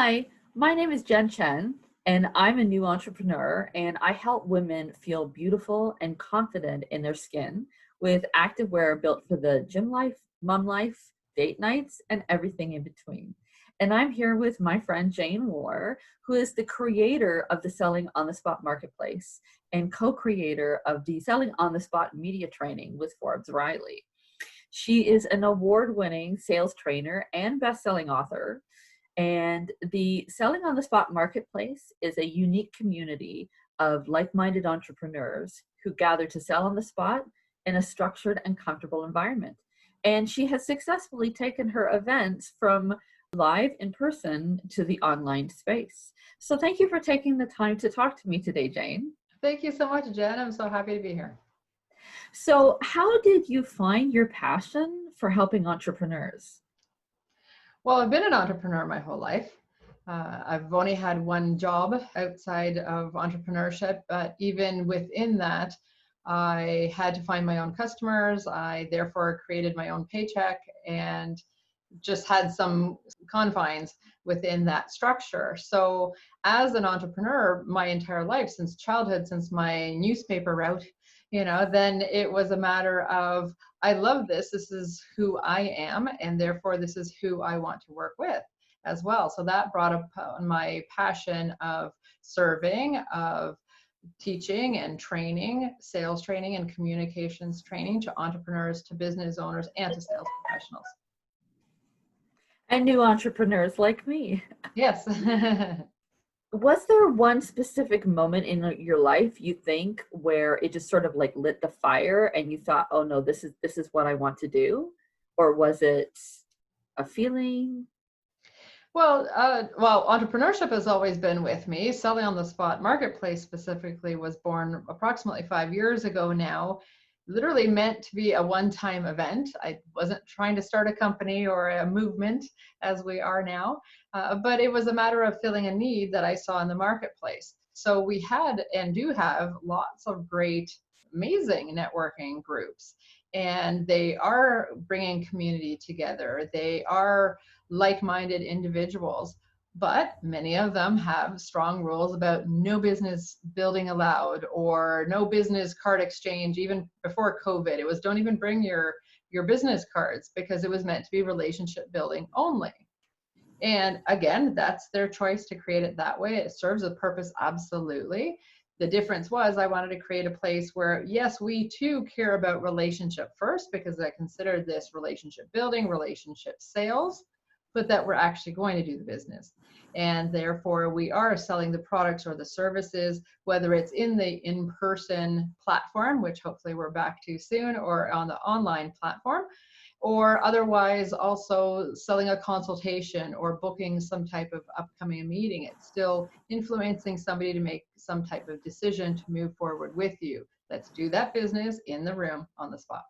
Hi, my name is Jen Chen, and I'm a new entrepreneur, and I help women feel beautiful and confident in their skin with activewear built for the gym life, mom life, date nights, and everything in between. And I'm here with my friend Jane Moore, who is the creator of the Selling on the Spot marketplace and co-creator of the Selling on the Spot media training with Forbes Riley. She is an award-winning sales trainer and best-selling author. And the Selling on the Spot marketplace is a unique community of like-minded entrepreneurs who gather to sell on the spot in a structured and comfortable environment. And she has successfully taken her events from live in person to the online space. So thank you for taking the time to talk to me today, Jane. Thank you so much, Jen. I'm so happy to be here. So how did you find your passion for helping entrepreneurs? Well, I've been an entrepreneur my whole life. I've only had one job outside of entrepreneurship, but even within that, I had to find my own customers. I therefore created my own paycheck and just had some confines within that structure. So as an entrepreneur, my entire life, since childhood, since my newspaper route, then it was a matter of, I love this. This is who I am, and therefore this is who I want to work with as well. So that brought up my passion of serving, of teaching and training, sales training and communications training to entrepreneurs, to business owners, and to sales professionals. And new entrepreneurs like me. Yes. Was there one specific moment in your life you think where it just sort of like lit the fire and you thought, oh no, this is what I want to do? Or was it a feeling? Well, entrepreneurship has always been with me. Selling on the Spot marketplace specifically was born approximately 5 years ago now. Literally meant to be a one-time event. I wasn't trying to start a company or a movement as we are now, but it was a matter of filling a need that I saw in the marketplace. So we had and do have lots of great, amazing networking groups, and they are bringing community together. They are like-minded individuals, but many of them have strong rules about no business building allowed or no business card exchange. Even before COVID, it was don't even bring your business cards because it was meant to be relationship building only. And again, that's their choice to create it that way. It serves a purpose, absolutely. The difference was I wanted to create a place where, yes, we too care about relationship first because I consider this relationship building, relationship sales, but that we're actually going to do the business. And therefore we are selling the products or the services, whether it's in the in-person platform, which hopefully we're back to soon, or on the online platform, or otherwise also selling a consultation or booking some type of upcoming meeting. It's still influencing somebody to make some type of decision to move forward with you. Let's do that business in the room on the spot.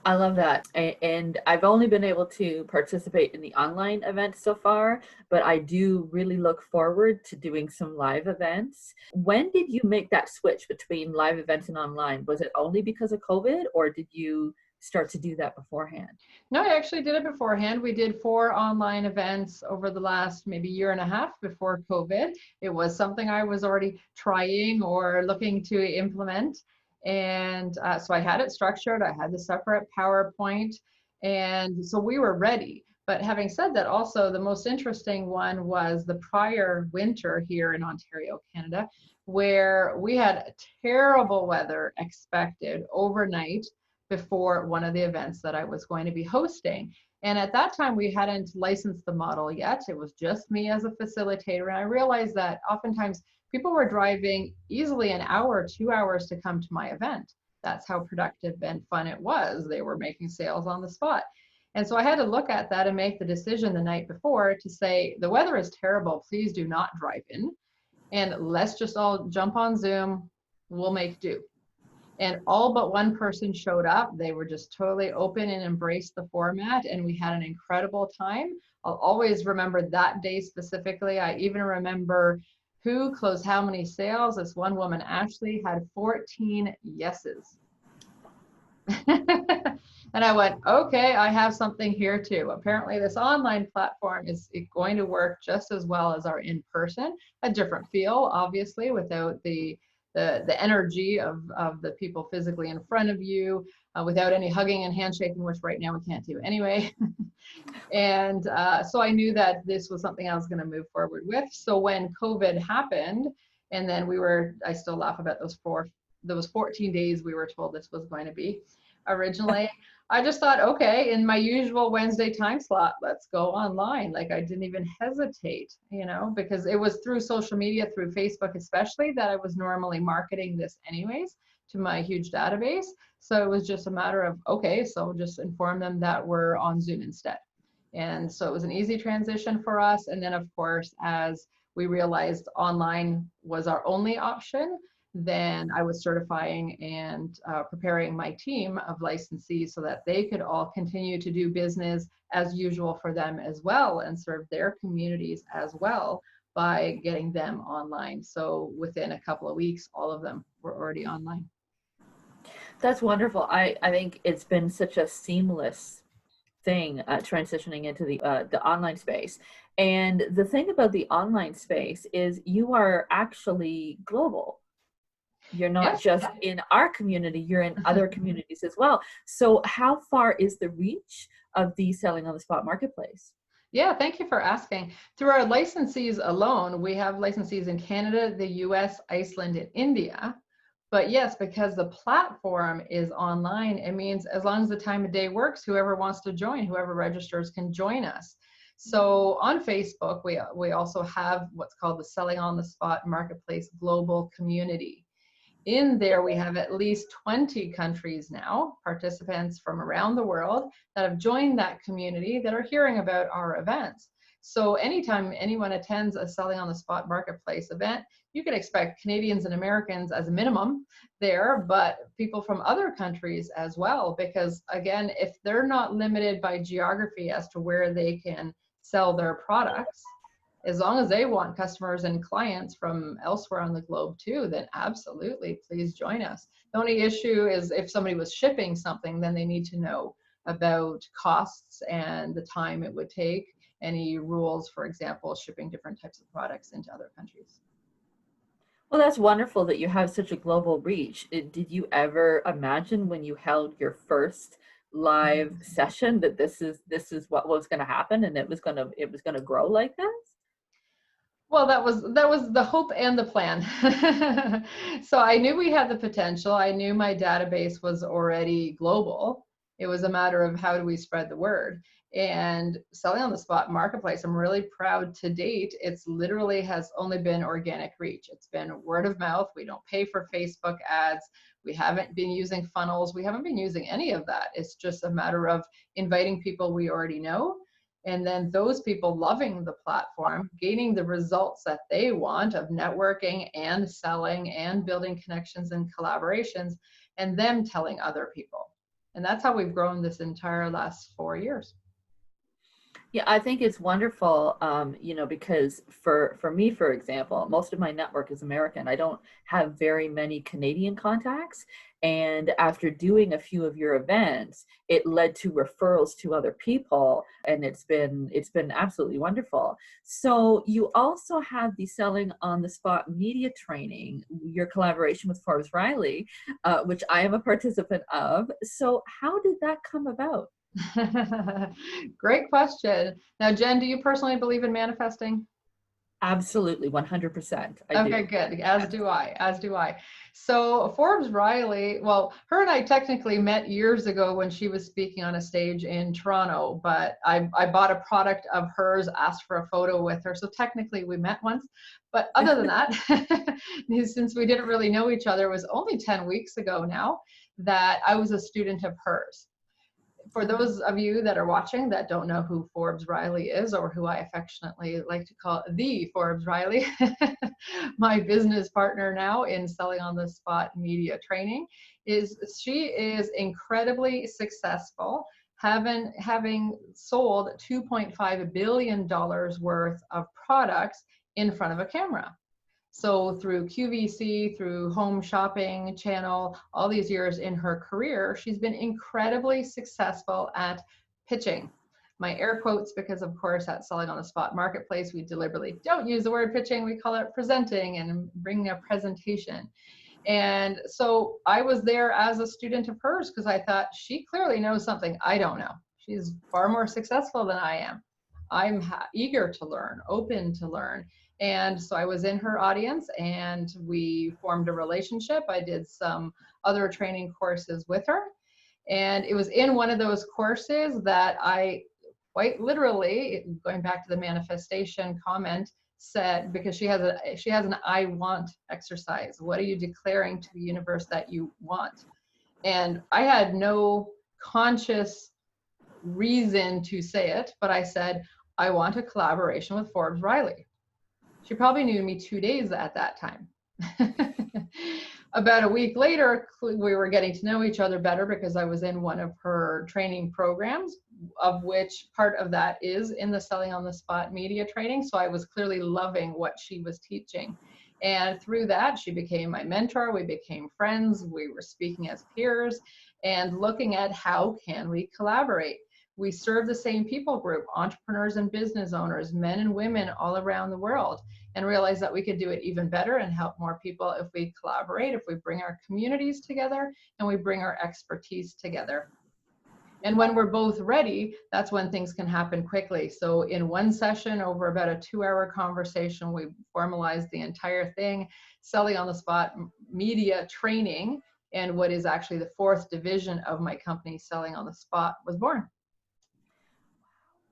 I love that. And I've only been able to participate in the online events so far, but I do really look forward to doing some live events. When did you make that switch between live events and online? Was it only because of COVID, or did you start to do that beforehand? No, I actually did it beforehand. We did 4 online events over the last maybe year and a half before COVID. It was something I was already trying or looking to implement. And so I had it structured. I had the separate PowerPoint. And so we were ready. But having said that, also the most interesting one was the prior winter here in Ontario, Canada, where we had terrible weather expected overnight before one of the events that I was going to be hosting. And at that time, we hadn't licensed the model yet. It was just me as a facilitator. And I realized that oftentimes people were driving easily an hour, 2 hours to come to my event. That's how productive and fun it was. They were making sales on the spot. And so I had to look at that and make the decision the night before to say, the weather is terrible. Please do not drive in. And let's just all jump on Zoom. We'll make do. And all but one person showed up. They were just totally open and embraced the format, and we had an incredible time. I'll always remember that day specifically. I even remember who closed how many sales. This one woman, Ashley, had 14 yeses. And I went, okay, I have something here too. Apparently this online platform is going to work just as well as our in-person, a different feel, obviously, without the energy of the people physically in front of you, without any hugging and handshaking, which right now we can't do anyway. And so I knew that this was something I was going to move forward with. So when COVID happened, and then I still laugh about those 14 days we were told this was going to be originally. I just thought, okay, in my usual Wednesday time slot, let's go online. Like I didn't even hesitate, because it was through social media, through Facebook especially, that I was normally marketing this anyways to my huge database. So it was just a matter of, okay, so just inform them that we're on Zoom instead. And so it was an easy transition for us. And then of course, as we realized online was our only option, then I was certifying and preparing my team of licensees so that they could all continue to do business as usual for them as well and serve their communities as well by getting them online. So within a couple of weeks, all of them were already online. That's wonderful. I think it's been such a seamless thing transitioning into the online space. And the thing about the online space is you are actually global. You're not Yes. just in our community, you're in other communities as well. So how far is the reach of the selling on the spot marketplace? Yeah, thank you for asking. Through our licensees alone, we have licensees in Canada, the US, Iceland, and India. But yes, because the platform is online, it means as long as the time of day works, whoever wants to join, whoever registers can join us. So on Facebook, we also have what's called the Selling on the Spot Marketplace Global Community. In there, we have at least 20 countries now, participants from around the world that have joined that community that are hearing about our events. So anytime anyone attends a Selling on the Spot Marketplace event, you can expect Canadians and Americans as a minimum there, but people from other countries as well, because again, if they're not limited by geography as to where they can sell their products, as long as they want customers and clients from elsewhere on the globe too, then absolutely, please join us. The only issue is if somebody was shipping something, then they need to know about costs and the time it would take, any rules, for example, shipping different types of products into other countries. Well, that's wonderful that you have such a global reach. Did you ever imagine when you held your first live session that this is what was going to happen and it was going to grow like this? Well, that was the hope and the plan. So I knew we had the potential. I knew my database was already global. It was a matter of how do we spread the word. And Selling on the Spot Marketplace, I'm really proud to date. It's literally has only been organic reach. It's been word of mouth. We don't pay for Facebook ads. We haven't been using funnels. We haven't been using any of that. It's just a matter of inviting people we already know, and then those people loving the platform, gaining the results that they want of networking and selling and building connections and collaborations, and them telling other people. And that's how we've grown this entire last 4 years. Yeah, I think it's wonderful, because for me, for example, most of my network is American. I don't have very many Canadian contacts. And after doing a few of your events, it led to referrals to other people, and it's been absolutely wonderful. So you also have the Selling on the Spot media training, your collaboration with Forbes Riley, which I am a participant of. So how did that come about? Great question. Now, Jen, do you personally believe in manifesting? Absolutely, 100%. I Okay, do. good. As do I. As do I. So Forbes Riley, well, her and I technically met years ago when she was speaking on a stage in Toronto, but I bought a product of hers, asked for a photo with her. So technically we met once. But other than that, since we didn't really know each other, it was only 10 weeks ago now that I was a student of hers. For those of you that are watching that don't know who Forbes Riley is, or who I affectionately like to call the Forbes Riley, my business partner now in Selling on the Spot media training, she is incredibly successful, having sold $2.5 billion worth of products in front of a camera. So through QVC, through home shopping channel, all these years in her career, she's been incredibly successful at pitching. My air quotes, because of course at Selling on the Spot Marketplace, we deliberately don't use the word pitching, we call it presenting and bringing a presentation. And so I was there as a student of hers because I thought she clearly knows something I don't know. She's far more successful than I am. I'm eager to learn, open to learn. And so I was in her audience and we formed a relationship. I did some other training courses with her. And it was in one of those courses that I quite literally, going back to the manifestation comment, said, because she has an I want exercise. What are you declaring to the universe that you want? And I had no conscious reason to say it, but I said, I want a collaboration with Forbes Riley. She probably knew me 2 days at that time. About a week later, we were getting to know each other better because I was in one of her training programs, of which part of that is in the Selling on the Spot media training. So I was clearly loving what she was teaching. And through that, she became my mentor. We became friends. We were speaking as peers and looking at how can we collaborate. We serve the same people group, entrepreneurs and business owners, men and women all around the world, and realize that we could do it even better and help more people if we collaborate, if we bring our communities together and we bring our expertise together. And when we're both ready, that's when things can happen quickly. So in one session, over about a 2-hour conversation, we formalized the entire thing, Selling on the Spot media training, and what is actually the 4th division of my company, Selling on the Spot, was born.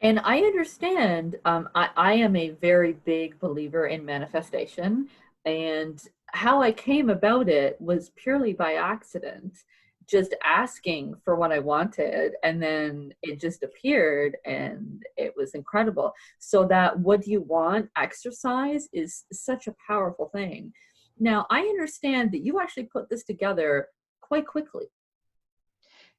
And I understand, I am a very big believer in manifestation, and how I came about it was purely by accident, just asking for what I wanted, and then it just appeared, and it was incredible. So that what do you want exercise is such a powerful thing. Now, I understand that you actually put this together quite quickly.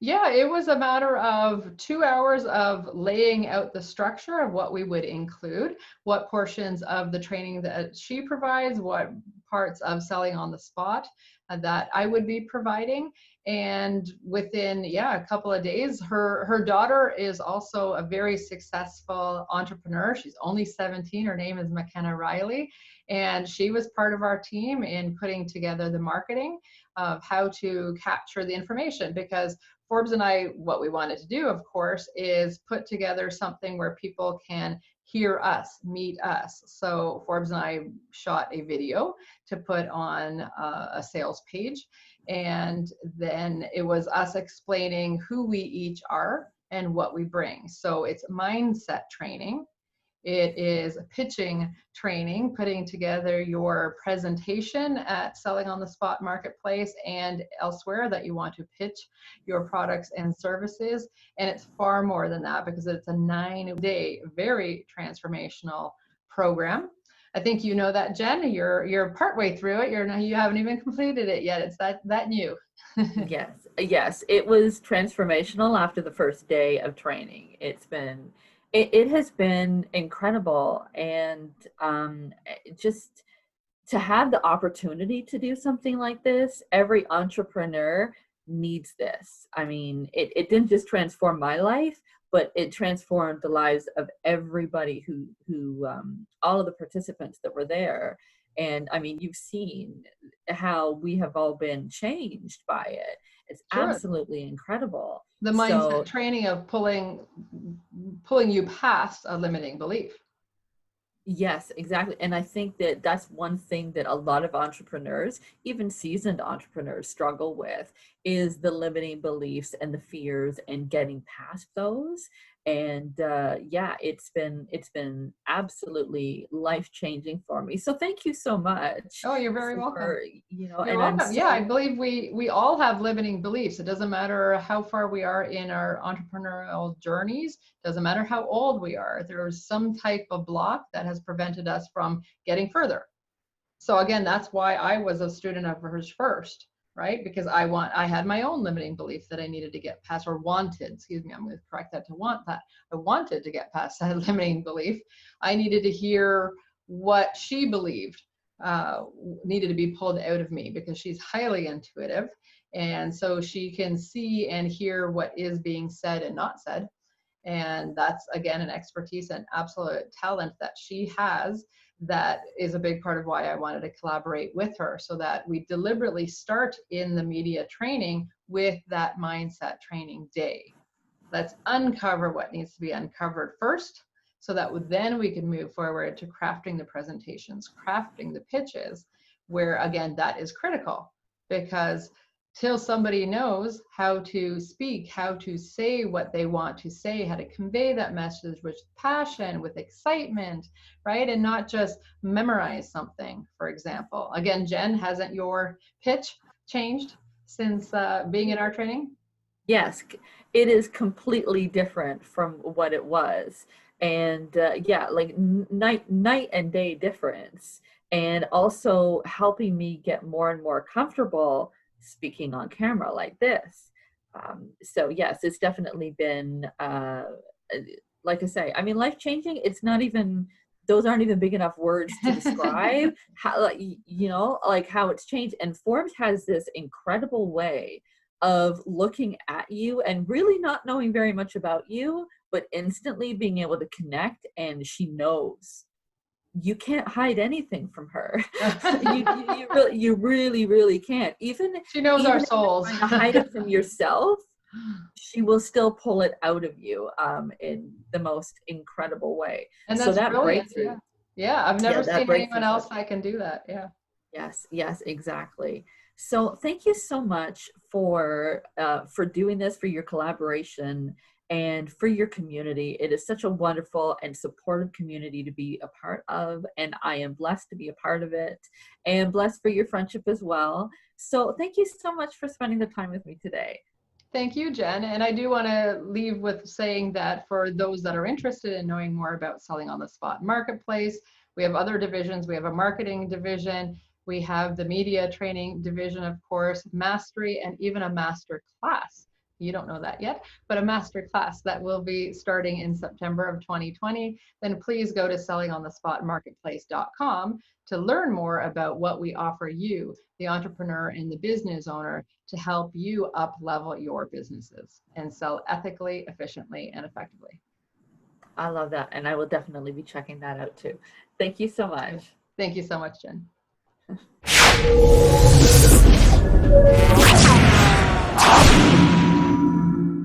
Yeah, it was a matter of 2 hours of laying out the structure of what we would include, what portions of the training that she provides, what parts of Selling on the Spot that I would be providing. And within, a couple of days, her daughter is also a very successful entrepreneur. She's only 17. Her name is McKenna Riley. And she was part of our team in putting together the marketing of how to capture the information, because Forbes and I, what we wanted to do, of course, is put together something where people can hear us, meet us. So Forbes and I shot a video to put on a sales page. And then it was us explaining who we each are and what we bring. So it's mindset training. It is pitching training, putting together your presentation at Selling on the Spot Marketplace and elsewhere that you want to pitch your products and services. And it's far more than that because it's a 9-day, very transformational program. I think you know that, Jen. You're partway through it. You haven't even completed it yet. It's that new. Yes, it was transformational after the first day of training. It has been incredible, and just to have the opportunity to do something like this, every entrepreneur needs this. I mean, it didn't just transform my life, but it transformed the lives of everybody who all of the participants that were there. And I mean, you've seen how we have all been changed by it. It's Sure. absolutely incredible. The mindset training of pulling you past a limiting belief. Yes, exactly. And I think that that's one thing that a lot of entrepreneurs, even seasoned entrepreneurs, struggle with is the limiting beliefs and the fears and getting past those. And it's been absolutely life-changing for me. So thank you so much Oh, you're very welcome. You're and I'm welcome. Yeah, I so believe we all have limiting beliefs. It doesn't matter how far we are in our entrepreneurial journeys. Doesn't matter how old we are. There's some type of block that has prevented us from getting further. So again, that's why I was a student of hers first, right? Because I had my own limiting belief that I needed to get past, or wanted, excuse me, I'm going to correct that to want that. I wanted to get past that limiting belief. I needed to hear what she believed. needed to be pulled out of me because she's highly intuitive. And so she can see and hear what is being said and not said. And that's, again, an expertise and absolute talent that she has. That is a big part of why I wanted to collaborate with her, so that we deliberately start in the media training with that mindset training day. Let's uncover what needs to be uncovered first, so that then we can move forward to crafting the presentations, crafting the pitches, where, again, that is critical, because till somebody knows how to speak, how to say what they want to say, how to convey that message with passion, with excitement, right? And not just memorize something, for example. Again, Jen, hasn't your pitch changed since being in our training? Yes, it is completely different from what it was. And yeah, like night and day difference. And also helping me get more and more comfortable speaking on camera like this. So yes, it's definitely been, like I say, I mean, life changing. It's not even, those aren't even big enough words to describe how, like, you know, like how it's changed. And Forbes has this incredible way of looking at you and really not knowing very much about you, but instantly being able to connect. And she knows you can't hide anything from her. You really can't. Even She knows even our if you're souls. trying to hide it from yourself, she will still pull it out of you in the most incredible way. And So that's that brilliant. breakthrough, Yeah, I've never that seen anyone breakthrough. else that can do that. Yeah. Yes, exactly. So thank you so much for doing this, for your collaboration, and for your community. It is such a wonderful and supportive community to be a part of, and I am blessed to be a part of it, and blessed for your friendship as well. So thank you so much for spending the time with me today. Thank you, Jen. And I do want to leave with saying that for those that are interested in knowing more about selling on the spot marketplace, we have other divisions. We have a marketing division. We have the media training division, of course, mastery, and even a master class. You don't know that yet, but a master class that will be starting in September of 2020. Then please go to sellingonthespotmarketplace.com to learn more about what we offer you, the entrepreneur and the business owner, to help you up level your businesses and sell ethically, efficiently, and effectively. I love that, and I will definitely be checking that out too. Thank you so much. Thank you so much, Jen.